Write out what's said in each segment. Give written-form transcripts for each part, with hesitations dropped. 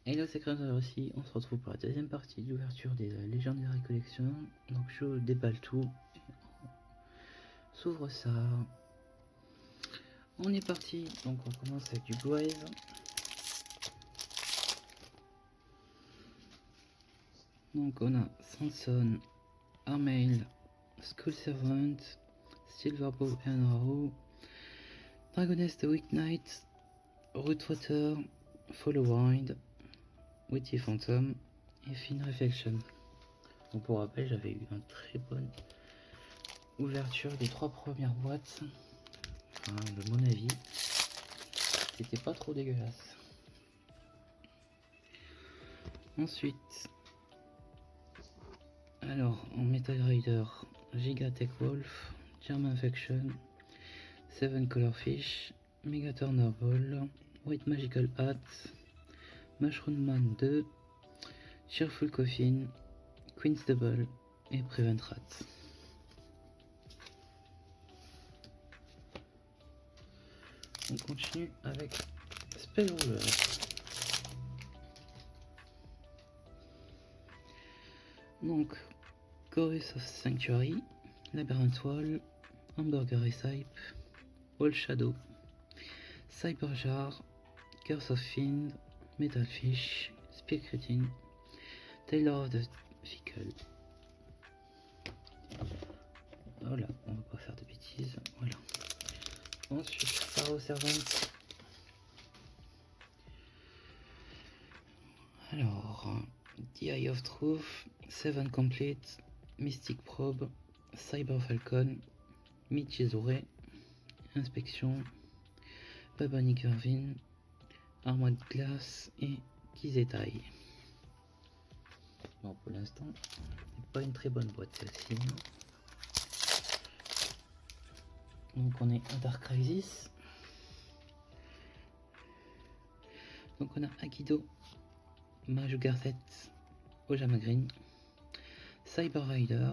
Hello Secret aussi, on se retrouve pour la deuxième partie d'ouverture des Legendary Collection. Donc je déballe tout, s'ouvre ça. On est parti, donc on commence avec du Blue Eyes. Donc on a Sanson, Armail, Skull Servant, Silverbow and Arrow, Dragoness the Weak Knight, Rootwater, Follow Wind, Witty Phantom et Fin Reflection. Donc pour rappel, j'avais eu une très bonne ouverture des 3 premières boîtes. Enfin, de mon avis, c'était pas trop dégueulasse. Ensuite, alors en Metal Rider, Gigatech Wolf, German Infection, Seven Color Fish, Mega Turner Ball, White Magical Hat, Mushroom Man 2, Cheerful Coffin, Queen's Double et Prevent Rat. On continue avec Spell Ruler. Donc, Chorus of Sanctuary, Labyrinth Wall, Hamburger Recipe, Wall Shadow, Cyber Jar, Curse of Fiend, Metal Fish, Spear Cretin, Taylor of the Fickle. Voilà, on va pas faire de bêtises. Voilà. Ensuite, Pharaoh Servant. Alors, The Eye of Truth, Seven Complete, Mystic Probe, Cyber Falcon, Michizore, Inspection, Babani Irvin, Armored Glass et Kizetai. Bon, pour l'instant, c'est pas une très bonne boîte celle-ci. Donc on est à Dark Crisis. Donc on a Akido, Mage Garcet, Ojama Green, Cyber Rider,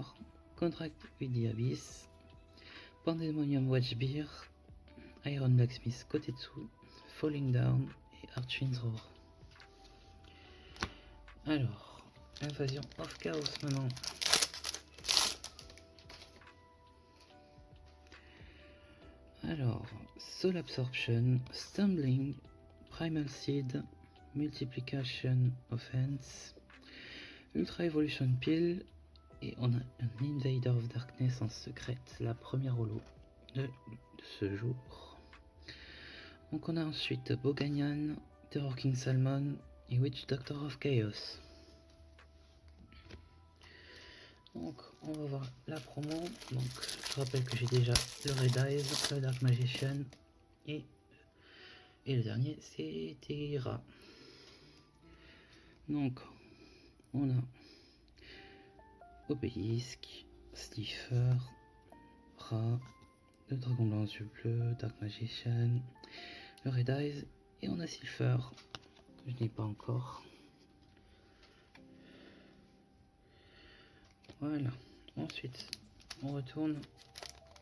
Contract with the Abyss, Pandemonium Watchbeer, Iron Blacksmith Kotetsu, Falling Down et Archwind's Roar. Alors, Invasion of Chaos maintenant. Alors, Soul Absorption, Stumbling, Primal Seed, Multiplication Offense, Ultra Evolution Pill, et on a un Invader of Darkness en secrète, la première holo de ce jour. Donc on a ensuite Boganyan, Terror King Salmon et Witch Doctor of Chaos. Donc on va voir la promo. Donc je rappelle que j'ai déjà le Red Eyes, le Dark Magician et le dernier c'était Ra. Donc on a Obélisque, Stiffer, Ra, le Dragon Blanc aux yeux bleus, Dark Magician, le Red Eyes et on a Silver que je n'ai pas encore. Voilà. Ensuite on retourne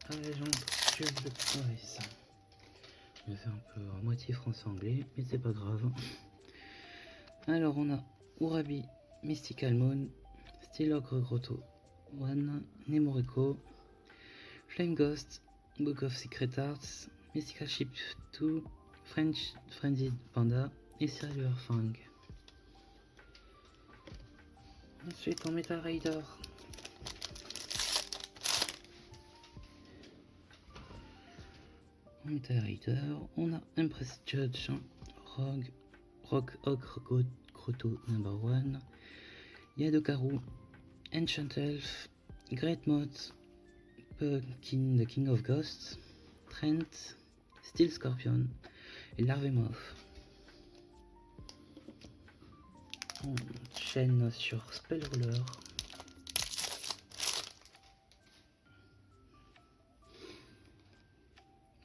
à la légende du Blue Eyes. Je vais faire un peu à moitié français-anglais, mais c'est pas grave. Alors on a Urabi, Mystical Moon, Steel Ogre Grotto 1, Nemoriko, Flame Ghost, Book of Secret Arts, Mystical Ship 2, French Frenzied Panda et Silver Fang. Ensuite en Metal Rider, on a Empress Judge, Rock Ogre Grotto No. 1, Yadokaru, Ancient Elf, Great Moth, Pumpkin the King of Ghosts, Trent, Steel Scorpion et Larvemoth. On chaîne sur Spell Ruler.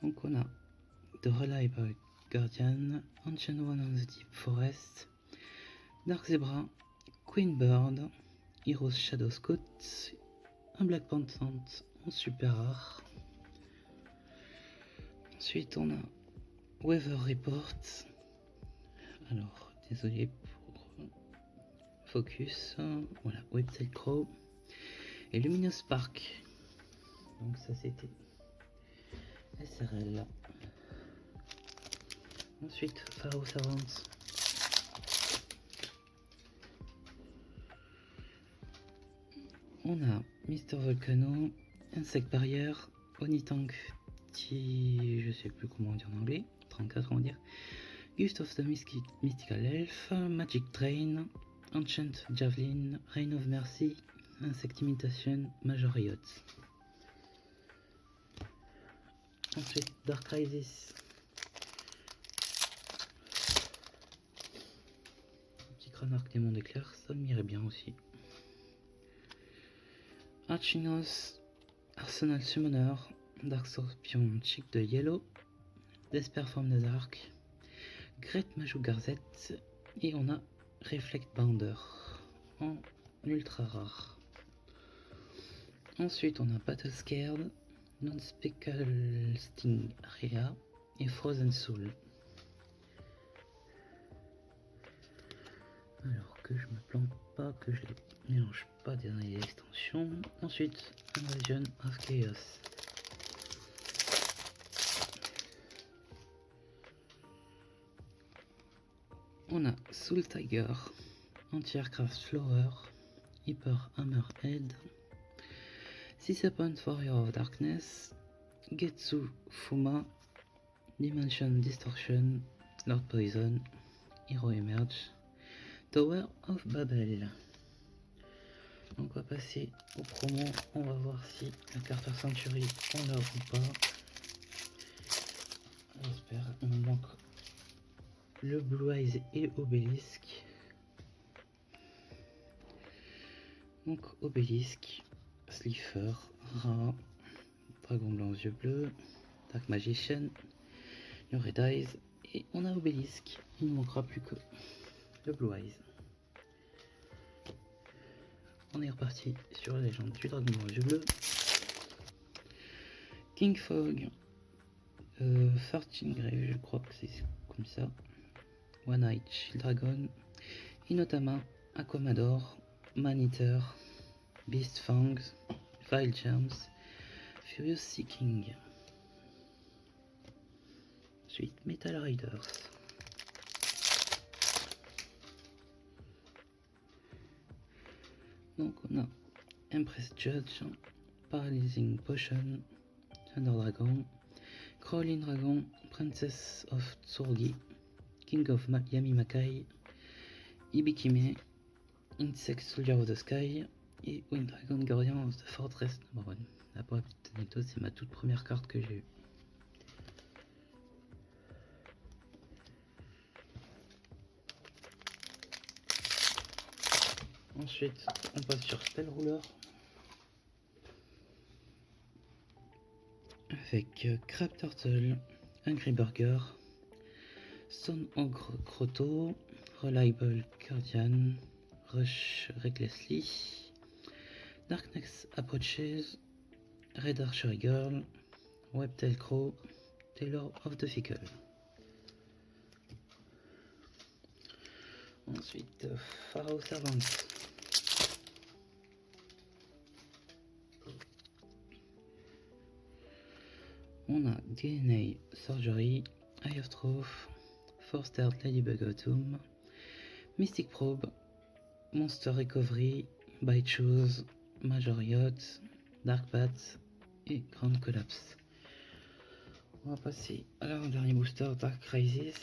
Donc on a The Reliable Guardian, Ancient One of the Deep Forest, Dark Zebra, Queen Bird, Heroes Shadow Scout, un Black Pendant en super rare. Ensuite on a Weather Report. Alors désolé pour Focus, voilà, Webtail Crow et Luminous Spark. Donc ça c'était SRL. Ensuite, Pharaoh Servants. On a Mr. Volcano, Insect Barrier, Onitank, je sais plus comment dire en anglais, 34 on va dire, Gift of the Mystical Elf, Magic Train, Ancient Javelin, Reign of Mercy, Insect Imitation, Major Yacht. Ensuite, Dark Crisis. Petit Cranarch des Mondes Éclairs, ça m'irait bien aussi. Archinos, Arsenal Summoner, Dark Scorpion Chic de Yellow, Despair from the Dark, Great Majou Garzette, et on a Reflect Bounder en ultra rare. Ensuite on a Battle Scared, Non-Speckle Sting Rea et Frozen Soul. Alors que je me plante pas, que je les mélange pas des extensions. Ensuite, Invasion of Chaos. On a Soul Tiger, Anti-Aircraft Flower, Hyper Hammerhead, Six Upon Warrior of Darkness, Getsu Fuma, Dimension Distortion, Lord Poison, Hero Emerge, Tower of Babel. Donc on va passer au promo, on va voir si la Carter Century on l'a ou pas. J'espère, il me manque le Blue Eyes et Obélisque. Donc Obélisque, Slifer, Ra, Dragon blanc aux yeux bleus, Dark Magician, New Red Eyes, et on a Obélisque. Il ne manquera plus que le Blue Eyes. On est reparti sur la légende du Dragon blanc aux yeux bleus. King Fog, 13 Grave, je crois que c'est comme ça. One Eye Shield Dragon, Inotama, Aquamador, Man-Eater, Beast Fangs, Vile Germs, Furious Seeking. Ensuite, Metal Riders. Donc on a Empress Judge, Paralyzing Potion, Thunder Dragon, Crawling Dragon, Princess of Tsurgi, King of Yamimakai, Ibikime, Insect Soldier of the Sky et Wind Dragon Guardian of the Fortress No. 1. Là pour la petite anecdote, c'est ma toute première carte que j'ai eue. Ensuite, on passe sur Spell Ruler avec Crab Turtle, Angry Burger, Stone Ogre Croto, Reliable Guardian, Rush Recklessly, Darkness Approaches, Red Archery Girl, Webtail Crow, Tailor of the Fickle. Ensuite, Pharaoh Servants. On a DNA Surgery, Eye of Truth, Forced Ladybug Autumn, Mystic Probe, Monster Recovery, Bite Shoes, Major Yacht, Dark Path et Grand Collapse. On va passer à l'avant-dernier booster, Dark Crisis.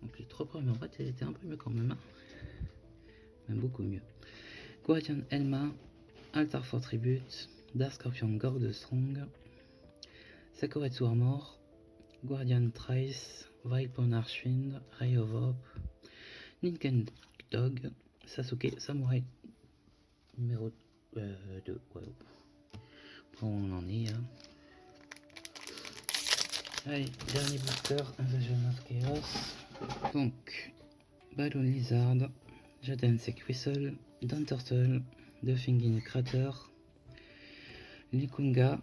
Donc les trois premiers en fait elles étaient un peu mieux quand même, hein. Même beaucoup mieux. Guardian Elma, Altar for Tribute, Dark Scorpion Gorg Strong, Sakuretsu Armor, Guardian Trice, Vipon Archwind, Ray of Hope, Ninken Dog, Sasuke Samurai numéro 2. Ouais. Bon, on en est. Hein. Allez, dernier booster, Invasion of Chaos. Donc, Balloon Lizard, Jaden Sek Whistle, Dawn Turtle, Duffing in Crater, Likunga,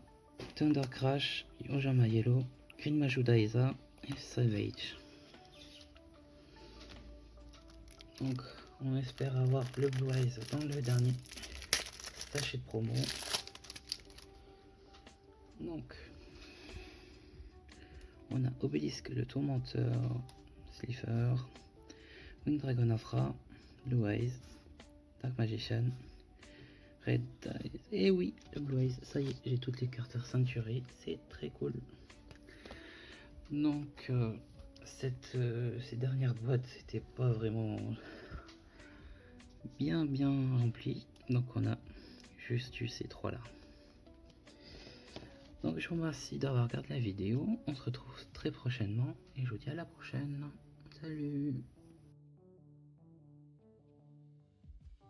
Thunder Crash, Yojama Yellow, Green Maju Daisa et Savage. Donc on espère avoir le Blue Eyes dans le dernier sachet de promo. Donc on a Obélisque le Tourmenteur, Slifer, Wing Dragon Afra, Blue Eyes, Dark Magician, Red Eyes. Et oui, le Blue Eyes, ça y est, j'ai toutes les cartes ceinturées, c'est très cool. Donc ces dernières boîtes, c'était pas vraiment bien rempli, donc on a juste eu ces trois là. Donc je vous remercie d'avoir regardé la vidéo, on se retrouve très prochainement et je vous dis à la prochaine. Salut!